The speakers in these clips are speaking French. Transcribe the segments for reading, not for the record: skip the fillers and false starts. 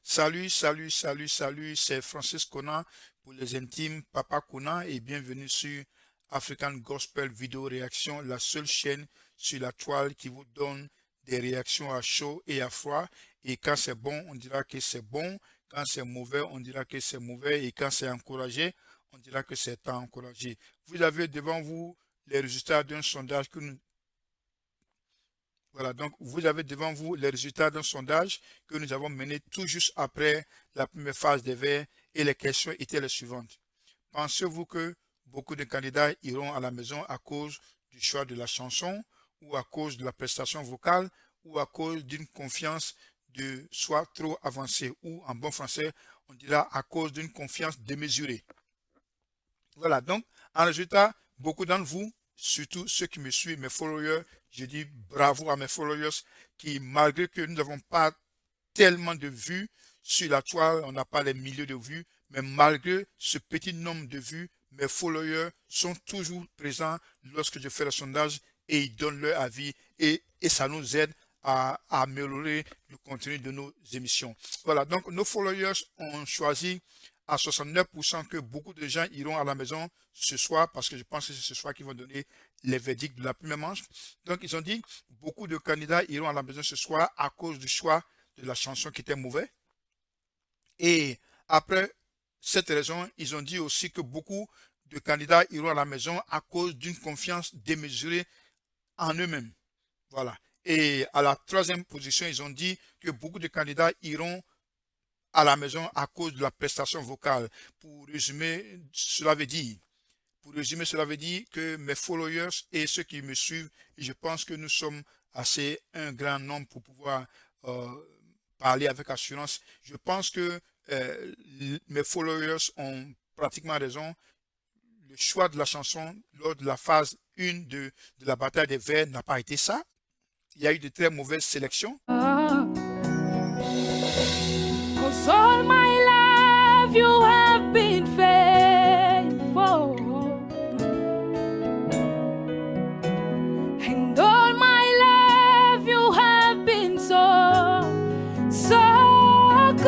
Salut, c'est Francis Conan pour les intimes, Papa Conan et bienvenue sur African Gospel Video Réaction, la seule chaîne sur la toile qui vous donne des réactions à chaud et à froid. Et quand c'est bon, on dira que c'est bon. Quand c'est mauvais, on dira que c'est mauvais. Et quand c'est encouragé, on dira que c'est encouragé. Vous avez devant vous les résultats d'un sondage que nous voilà, donc vous avez devant vous les résultats d'un sondage que nous avons mené tout juste après la première phase des verts et les questions étaient les suivantes. Pensez-vous que beaucoup de candidats iront à la maison à cause du choix de la chanson ou à cause de la prestation vocale ou à cause d'une confiance de soi trop avancée ou en bon français, on dira à cause d'une confiance démesurée. Voilà, donc en résultat, beaucoup d'entre vous, surtout ceux qui me suivent, mes followers, je dis bravo à mes followers qui, malgré que nous n'avons pas tellement de vues sur la toile, on n'a pas les milliers de vues, mais malgré ce petit nombre de vues, mes followers sont toujours présents lorsque je fais le sondage et ils donnent leur avis et ça nous aide à améliorer le contenu de nos émissions. Voilà, donc nos followers ont choisi à 69% que beaucoup de gens iront à la maison ce soir parce que je pense que c'est ce soir qu'ils vont donner les verdicts de la première manche. Donc, ils ont dit beaucoup de candidats iront à la maison ce soir à cause du choix de la chanson qui était mauvais. Et après cette raison, ils ont dit aussi que beaucoup de candidats iront à la maison à cause d'une confiance démesurée en eux-mêmes. Voilà. Et à la troisième position, ils ont dit que beaucoup de candidats iront à la maison à cause de la prestation vocale. Pour résumer, cela veut dire que mes followers et ceux qui me suivent, je pense que nous sommes assez un grand nombre pour pouvoir euh, parler avec assurance. Je pense que mes followers ont pratiquement raison. Le choix de la chanson lors de la phase 1 de la bataille des vers n'a pas été ça. Il y a eu de très mauvaises sélections. Cause all my life you have been faithful, and all my life you have been so good.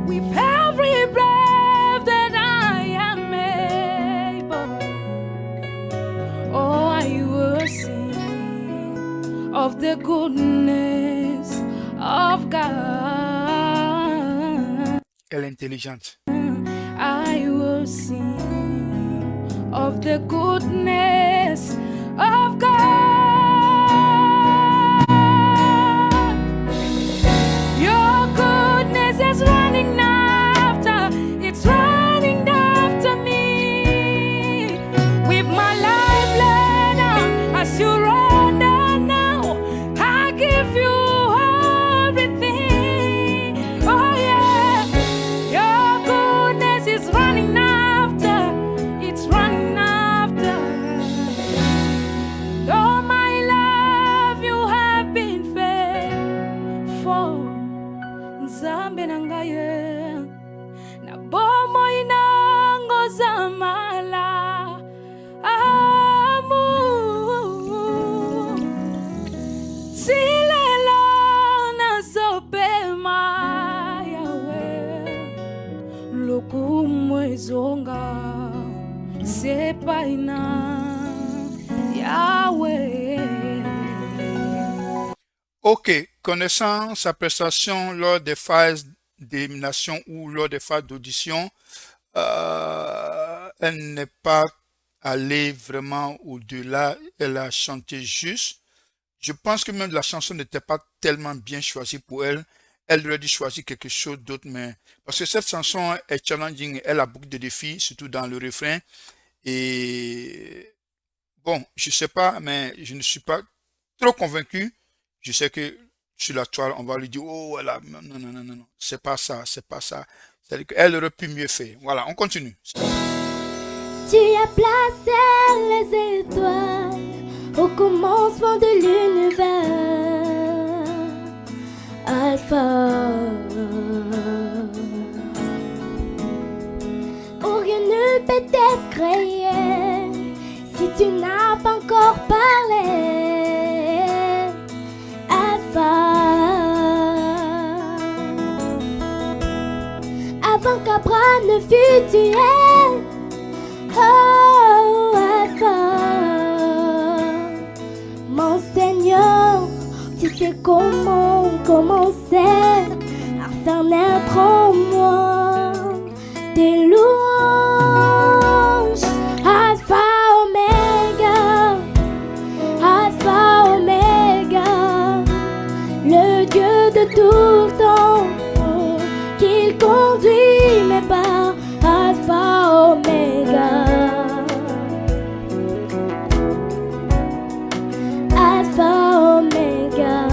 With every breath that I am able, oh, I will sing of the goodness of God. Elle est intelligente. I will sing of the goodness of God. Your goodness is running after, it's running after me. With my life laid down, as you run down now, I give you everything. Oh yeah, your goodness is running after, it's running after. And all my life you have been faithful. Nzambe nangaye na bomo inango zamala amu silela na sopema yawe lokumwezonga sepaina Yahweh. Ok, connaissant sa prestation lors des phases d'élimination ou lors des phases d'audition, elle n'est pas allée vraiment au-delà, elle a chanté juste. Je pense que même la chanson n'était pas tellement bien choisie pour elle. Elle aurait dû choisir quelque chose d'autre, mais parce que cette chanson est challenging, elle a beaucoup de défis, surtout dans le refrain. Et bon, je sais pas, mais je ne suis pas trop convaincu. Je sais que sur la toile, on va lui dire, oh, voilà, non, non, non, non, non, c'est pas ça, c'est pas ça. C'est-à-dire qu'elle aurait pu mieux faire. Voilà, on continue. Tu as placé les étoiles au commencement de l'univers. Alpha. Où rien ne peut être créé si tu n'as pas encore parlé. Alpha. avant qu'Abraham ne fût tué. Oh, Alpha, mon Seigneur, tu sais comment commencer à faire naître en moi des louanges. Alpha, Oméga, Alpha, Oméga, le Dieu de tout le temps, qu'il conduit mes pas. Alpha, Oméga, Alpha, Oméga.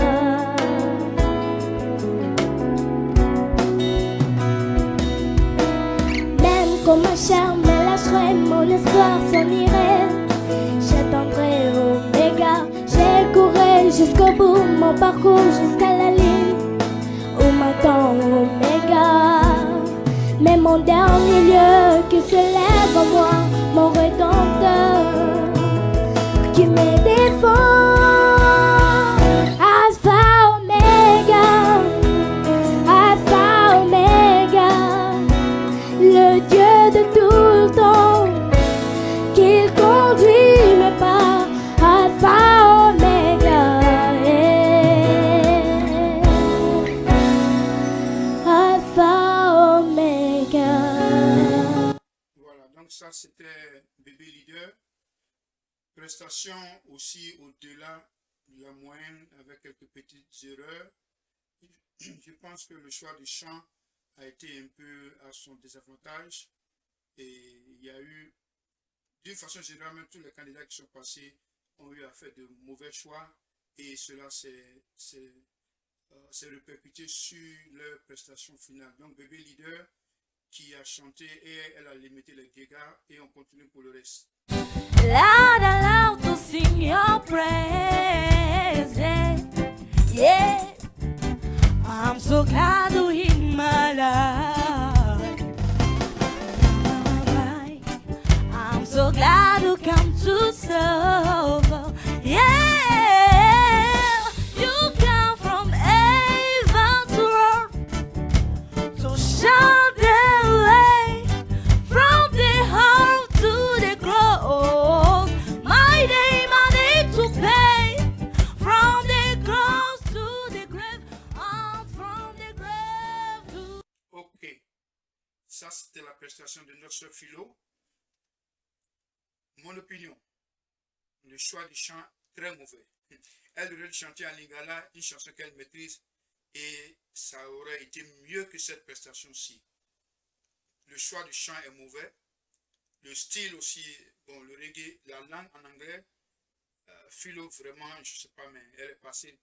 Même comme ma chair me lâcherait, mon espoir s'en irait. J'attendrai Oméga, j'courrai jusqu'au bout, mon parcours jusqu'à la ligne où m'attend Oméga. Mais mon dernier lieu qui se lève en moi, mon rédempteur qui me défend. Alpha, Oméga, Alpha, Oméga, le Dieu de tout le temps, qu'il conduit mes pas. Alpha, Oméga, Alpha, Oméga. Voilà, donc ça c'était Bébé Leader. Prestation aussi au-delà de la moyenne avec quelques petites erreurs. Je pense que le choix du chant a été un peu à son désavantage et il y a eu, d'une façon générale, même tous les candidats qui sont passés ont eu à faire de mauvais choix et cela s'est répercuté sur leur prestation finale. Donc Bébé Leader qui a chanté et elle a limité les dégâts et on continue pour le reste. Loud and loud to sing your praise, yeah. I'm so glad to in my life. I'm so glad to come to serve, yeah. You come from heaven to earth to shout the way from the heart to the cross. My day to pay from the cross to the grave, and from the grave to... Ok, ça c'était la prestation de notre sœur Philo. Mon opinion, le choix du chant très mauvais. Elle aurait chanté en lingala, une chanson qu'elle maîtrise, et ça aurait été mieux que cette prestation-ci. Le choix du chant est mauvais. Le style aussi, bon, le reggae, la langue en anglais, Philo vraiment, je sais pas, mais elle est passée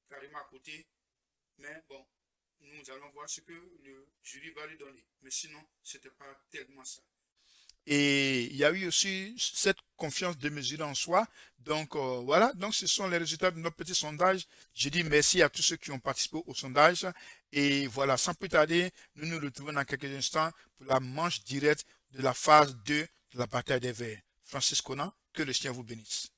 carrément à côté. Mais bon, nous allons voir ce que le jury va lui donner. Mais sinon, c'était pas tellement ça. Et il y a eu aussi cette confiance démesurée en soi. Donc voilà, donc ce sont les résultats de notre petit sondage. Je dis merci à tous ceux qui ont participé au sondage. Et voilà, sans plus tarder, nous nous retrouvons dans quelques instants pour la manche directe de la phase 2 de la bataille des vers. Francis Conan, que le Seigneur vous bénisse.